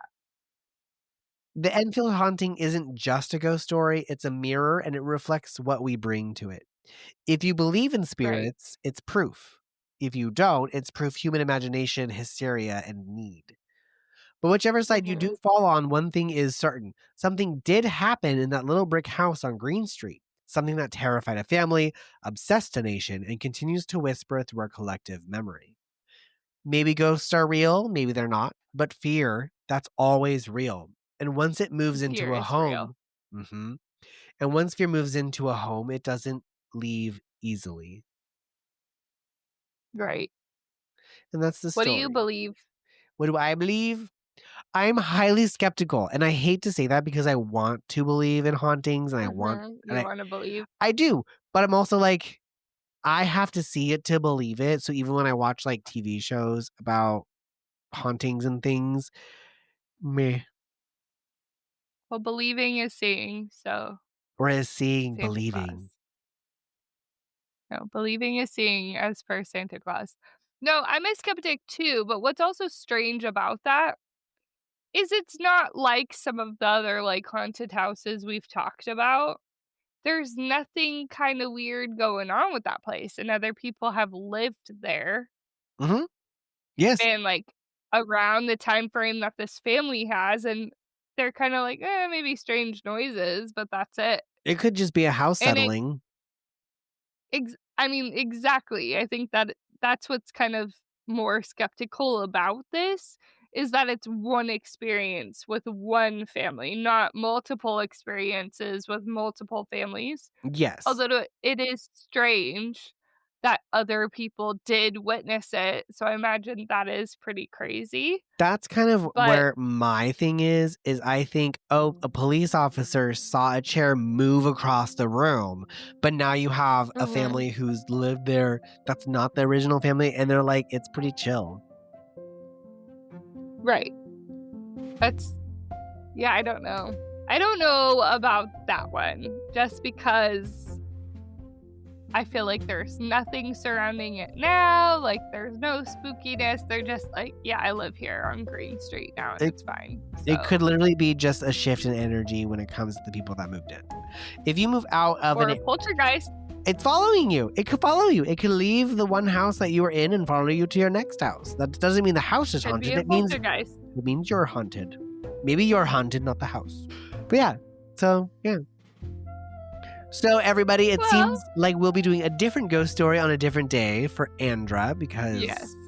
the Enfield haunting isn't just a ghost story, it's a mirror and it reflects what we bring to it. If you believe in Right. spirits, it's proof. if you don't, it's proof human imagination, hysteria, and need. But whichever side you do fall on, one thing is certain. Something did happen in that little brick house on Green Street. Something that terrified a family, obsessed a nation, and continues to whisper through our collective memory. Maybe ghosts are real, maybe they're not. But fear, that's always real. And once it moves into Fear a is home, real. and once fear moves into a home, it doesn't leave easily. Right. And that's the story. What do you believe? What do I believe? I'm highly skeptical, and I hate to say that because I want to believe in hauntings, and You want to believe? I do, but I'm also like, I have to see it to believe it. So even when I watch like TV shows about hauntings and things, meh. Well, believing is seeing, so. Or is seeing Santa believing. Claus. No, believing is seeing as per Santa Claus. No, I'm a skeptic too, but what's also strange about that is it's not like some of the other, like, haunted houses we've talked about. There's nothing kinda weird going on with that place, and other people have lived there. Yes. And, like, around the time frame that this family has, and they're kinda like, maybe strange noises, but that's it. It could just be a house And it settling. I mean, exactly. I think that that's what's kind of more skeptical about this, is that it's one experience with one family, not multiple experiences with multiple families. Yes. Although it is strange that other people did witness it, so I imagine that is pretty crazy. That's kind of But where my thing is I think, oh, a police officer saw a chair move across the room, but now you have a family who's lived there that's not the original family, and they're like, it's pretty chill. Right. Yeah, I don't know. I don't know about that one, just because I feel like there's nothing surrounding it now, like, there's no spookiness, they're just like, "Yeah, I live here on Green Street now, and it's fine." It could So literally be just a shift in energy when it comes to the people that moved in. If you move out of or a poltergeist. it's following you. It could follow you. It could leave the one house that you were in and follow you to your next house. That doesn't mean the house is Could haunted. be a It means poltergeist. you're haunted. Maybe you're haunted, not the house. But yeah. So, yeah. So everybody, it seems like we'll be doing a different ghost story on a different day for Andra, because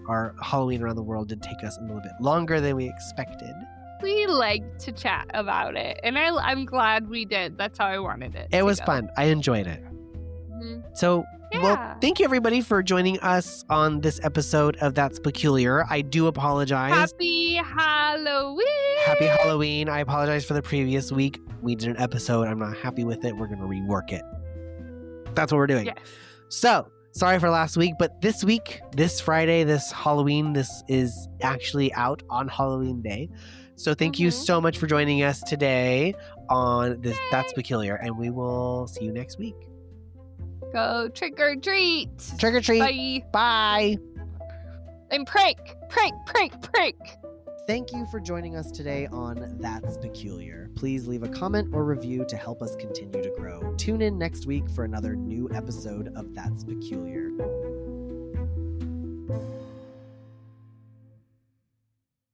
our Halloween around the world did take us a little bit longer than we expected. We like to chat about it, and I'm glad we did. That's how I wanted it. It was fun. I enjoyed it. So, well, thank you everybody for joining us on this episode of That's Peculiar. I do apologize. Happy Halloween! Happy Halloween. I apologize for the previous week. We did an episode. I'm not happy with it. We're going to rework it. That's what we're doing. Yes. So, sorry for last week, but this week, this Friday, this Halloween, this is actually out on Halloween Day. So thank you so much for joining us today on this That's Peculiar, and we will see you next week. Go trick or treat. Trick or treat. Bye. Bye. And prank. Thank you for joining us today on That's Peculiar. Please leave a comment or review to help us continue to grow. Tune in next week for another new episode of That's Peculiar.